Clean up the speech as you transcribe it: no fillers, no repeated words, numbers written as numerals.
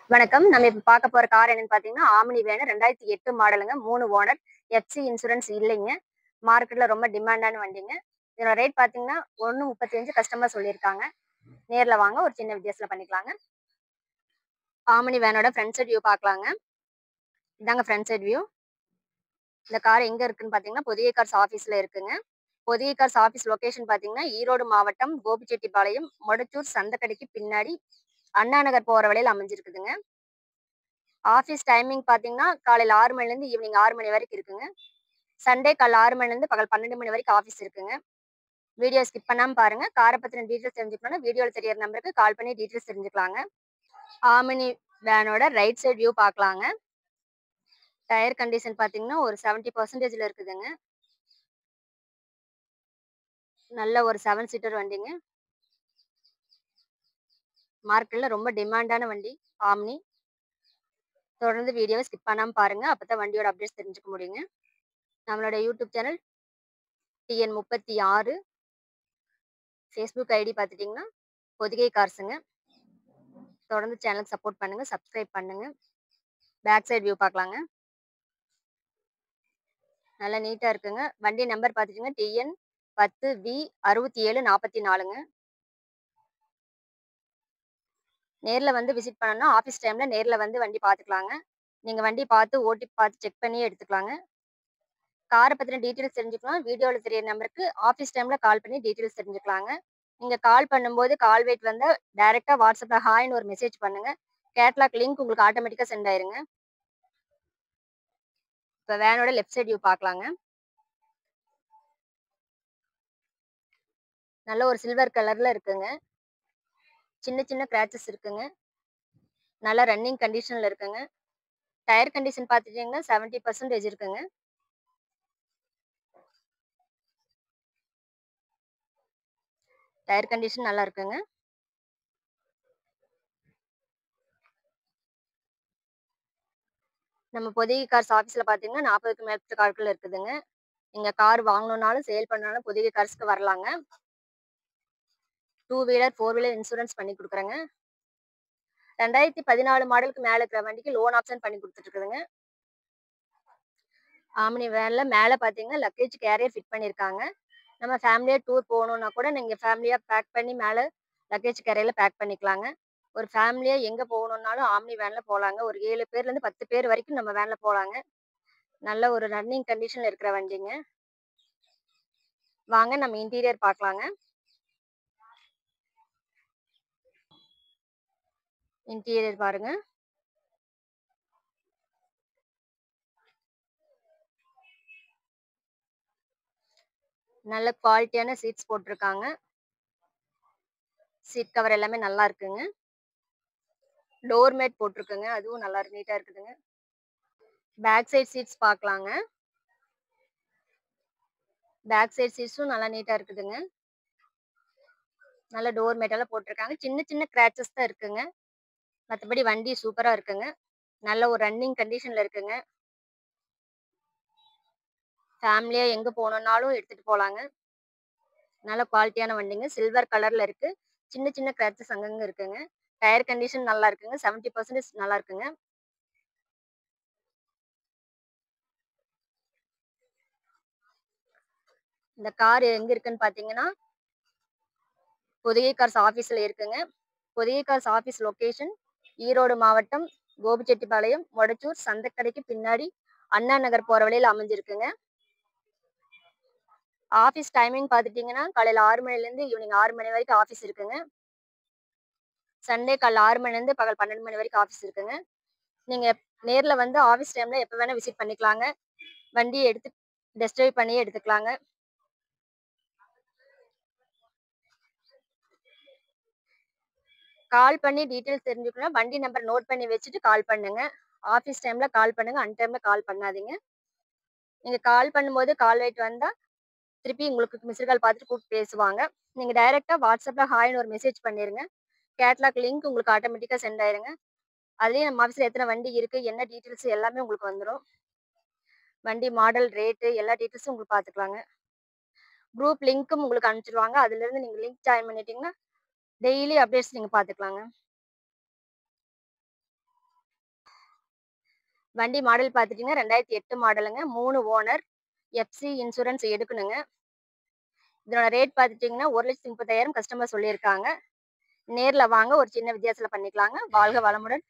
வணக்கம். நம்ம இப்ப பார்க்க போற கார் என்னன்னு பார்த்தீங்கன்னா, ஆம்னி வேன் 2008 மாடலுங்க. 3 ஓனர். எஃப்சி இன்சூரன்ஸ் இல்லைங்க. மார்க்கெட்ல ரொம்ப டிமாண்டான வண்டிங்க. இதோட ரேட் பார்த்தீங்கன்னா, 1,35 கஸ்டமர் சொல்லியிருக்காங்க. நேர்ல வாங்க ஒரு சின்ன வித்தியாசத்துல பண்ணிக்கலாங்க. ஆம்னி வேனோட ஃப்ரண்ட் சைட் வியூ பார்க்கலாங்க. இதாங்க ஃப்ரண்ட் சைட் வியூ. இந்த கார் எங்க இருக்குன்னு பார்த்தீங்கன்னா, பொதிகை கார்ஸ் ஆஃபீஸ்ல இருக்குங்க. பொதிகை கார்ஸ் ஆஃபீஸ் லொகேஷன் பார்த்தீங்கன்னா, ஈரோடு மாவட்டம் கோபிச்செட்டிப்பாளையம், மொடச்சூர் சந்தக்கடைக்கு பின்னாடி அண்ணா நகர் போற வழியில அமைஞ்சிருக்குதுங்க. ஆஃபீஸ் டைமிங் பார்த்தீங்கன்னா, காலையில 6 மணிலேருந்து ஈவினிங் 6 மணி வரைக்கும் இருக்குங்க. சண்டே காலைல 6 மணிலேருந்து பகல் 12 மணி வரைக்கும் ஆஃபீஸ் இருக்குங்க. வீடியோ ஸ்கிப் பண்ணாம பாருங்க. கார பத்தின டீட்டெயில்ஸ் தெரிஞ்சுக்கணும்னா, வீடியோல தெரியிற நம்பருக்கு கால் பண்ணி டீட்டெயில்ஸ் தெரிஞ்சுக்கலாங்க. ஆமினி வேனோட ரைட் சைட் வியூ பார்க்கலாங்க. டயர் கண்டிஷன் பார்த்தீங்கன்னா, ஒரு 70% இருக்குதுங்க. நல்ல ஒரு 7 சீட்டர் வண்டிங்க. மார்க்கெட்ல ரொம்ப டிமாண்டான வண்டி ஆம்னி. தொடர்ந்து வீடியோவ ஸ்கிப் பண்ணாம பாருங்க. அப்பதான் வண்டியோட அப்டேட்ஸ் தெரிஞ்சுக்க முடியுங்க. நம்மளோட YouTube channel TN36. Facebook ID பார்த்துட்டீங்கன்னா, பொதிகை கார்ஸுங்க. தொடர்ந்து சேனலுக்கு சப்போர்ட் பண்ணுங்க. சப்ஸ்கிரைப் பண்ணுங்க. பேக் சைடு வியூ பார்க்கலாங்க. நல்லா நீட்டா இருக்குங்க. வண்டி நம்பர் பார்த்துட்டீங்கன்னா, TN10V6744ங்க. நேர்ல வந்து விசிட் பண்ணணும்னா, ஆஃபீஸ் டைம்ல நேர்ல வந்து வண்டி பார்த்துக்கலாங்க. நீங்க வண்டி பார்த்து, ஓட்டி பார்த்து செக் பண்ணியே எடுத்துக்கலாங்க. கார பத்தின டீட்டெயில்ஸ் தெரிஞ்சுக்கலாம். வீடியோல தெரியிற நம்பருக்கு ஆஃபீஸ் டைம்ல கால் பண்ணி டீட்டெயில்ஸ் தெரிஞ்சுக்கலாங்க. நீங்க கால் பண்ணும்போது கால் வெயிட் வந்தா டைரக்ட்டா WhatsAppல ஹாய்ன்னு ஒரு மெசேஜ் பண்ணுங்க. கேட்லாக் லிங்க் உங்களுக்கு ஆட்டோமேட்டிக்கா சென்ட் ஆயிருங்க. இப்ப வேனோட லெஃப்ட் சைட் வியூ பார்க்கலாங்க. நல்ல ஒரு சில்வர் கலர்ல இருக்குங்க. சின்ன சின்ன கிராச்சஸ் இருக்குங்க. நல்லா ரன்னிங் கண்டிஷன்ல இருக்குங்க. டயர் கண்டிஷன் பார்த்துட்டீங்கன்னா 70% இருக்குங்க. டயர் கண்டிஷன் நல்லா இருக்குங்க. நம்ம பொதிகை கார்ஸ் ஆஃபீஸ்ல பார்த்தீங்கன்னா 40க்கும் மேற்பட்ட கார்கள் இருக்குதுங்க. நீங்க கார் வாங்கணும்னாலும், சேல் பண்ணாலும் பொதிகை கார்ஸ்க்கு வரலாங்க. 2 வீலர், 4 வீலர் இன்சூரன்ஸ் பண்ணி குடுக்குறேங்க. 2014 மாடலுக்கு மேல இருக்கிற வண்டிக்கு லோன் ஆப்ஷன் பண்ணி குடுத்துட்டு இருக்குதுங்க. ஆம்னி வேன்ல மேல பார்த்தீங்கன்னா, லக்கேஜ் கேரியர் ஃபிட் பண்ணியிருக்காங்க. நம்ம ஃபேமிலியா டூர் போணும்னா கூட நீங்க ஃபேமிலியா பேக் பண்ணி மேல லக்கேஜ் கேரியர்ல பேக் பண்ணிக்கலாங்க. ஒரு ஃபேமிலியா எங்க போகணும்னாலும் ஆம்னி வேன்ல போலாங்க. ஒரு 7 பேர்லேருந்து 10 பேர் வரைக்கும் நம்ம வேன்ல போலாங்க. நல்ல ஒரு ரன்னிங் கண்டிஷன்ல இருக்கிற வண்டிங்க. வாங்க நம்ம இன்டீரியர் பார்க்கலாங்க. இன்டீரியர் பாருங்க. நல்ல குவாலிட்டியான சீட்ஸ் போட்டிருக்காங்க. சீட் கவர் எல்லாமே நல்லா இருக்குங்க. டோர் மேட் போட்டிருக்குங்க. அதுவும் நல்லா நீட்டா இருக்குதுங்க. பேக் சைட் சீட்ஸ் பார்க்கலாங்க. பேக் சைட் சீட்ஸும் நல்லா நீட்டா இருக்குதுங்க. நல்ல டோர் மேட் எல்லாம் போட்டிருக்காங்க. சின்ன சின்ன கிராச்சஸ் தான் இருக்குங்க. மத்தபடி வண்டி சூப்பரா இருக்குங்க. நல்ல ஒரு ரன்னிங் கண்டிஷன்ல இருக்குங்க. ஃபேமிலியா எங்க போணும்னாலும் எடுத்துட்டு போலாங்க. நல்ல குவாலிட்டியான வண்டிங்க. சில்வர் கலர்ல இருக்கு. சின்ன சின்ன கிராச்சஸ் அங்கங்க இருக்குங்க. டயர் கண்டிஷன் நல்லா இருக்குங்க. 70% நல்லா இருக்குங்க. இந்த கார் எங்க இருக்குன்னு பார்த்தீங்கன்னா, பொதிகை கார்ஸ் ஆஃபீஸ்ல இருக்குங்க. Pothigai cars office location Erode மாவட்டம், கோபிச்செட்டிப்பாளையம், மொடச்சூர் சந்தக்கடைக்கு பின்னாடி அண்ணா நகர் போற வழியில அமைஞ்சிருக்குங்க. ஆஃபீஸ் டைமிங் பார்த்துட்டீங்கன்னா, காலையில 6 மணிலேருந்து ஈவினிங் 6 மணி வரைக்கும் ஆஃபீஸ் இருக்குங்க. சண்டே காலைல 6 மணிலேருந்து பகல் 12 மணி வரைக்கும் ஆஃபீஸ் இருக்குங்க. நீங்க நேர்ல வந்து ஆஃபீஸ் டைம்ல எப்ப வேணா விசிட் பண்ணிக்கலாங்க. வண்டிய எடுத்து டெஸ்ட் டிரைவ் பண்ணியே எடுத்துக்கலாங்க. கால் பண்ணி டீட்டெயில்ஸ் தெரிஞ்சுக்கணும்னா, வண்டி நம்பர் நோட் பண்ணி வச்சுட்டு கால் பண்ணுங்க. ஆஃபீஸ் டைம்ல கால் பண்ணுங்க. அன் டைம்ல கால் பண்ணாதீங்க. நீங்க கால் பண்ணும்போது கால் வெயிட் வந்தா, திருப்பி உங்களுக்கு மிஸ்டு கால் பார்த்துட்டு கூப்பிட்டு பேசுவாங்க. நீங்க டைரக்ட்டா WhatsAppல ஹாய்ன்னு ஒரு மெசேஜ் பண்ணிருங்க. கேட்லாக் லிங்க் உங்களுக்கு ஆட்டோமேட்டிக்கா சென்ட் ஆயிருங்க. அதுலயே நம்ம ஆஃபீஸ்ல எத்தன வண்டி இருக்கு, என்ன டீட்டெயில்ஸ் எல்லாமே உங்களுக்கு வந்துரும். வண்டி மாடல், ரேட்டு எல்லா டீட்டெயில்ஸும் உங்களுக்கு பார்த்துக்கலாங்க. குரூப் லிங்க்கும் உங்களுக்கு அனுப்பிச்சுருவாங்க. அதுலருந்து நீங்க லிங்க் ஜாயின் பண்ணிட்டீங்கன்னா, டெய்லி அப்டேட்ஸ் நீங்க பார்த்துக்கலாங்க. வண்டி மாடல் பார்த்துட்டீங்கன்னா 2008 மாடலுங்க. 3 ஓனர். FC insurance எடுக்கணுங்க. இதோட ரேட் பார்த்துட்டீங்கன்னா 1,30,000 கஸ்டமர் சொல்லியிருக்காங்க. நேர்ல வாங்க, ஒரு சின்ன வித்தியாசத்துல பண்ணிக்கலாங்க. வாழ்க வளமுடன்.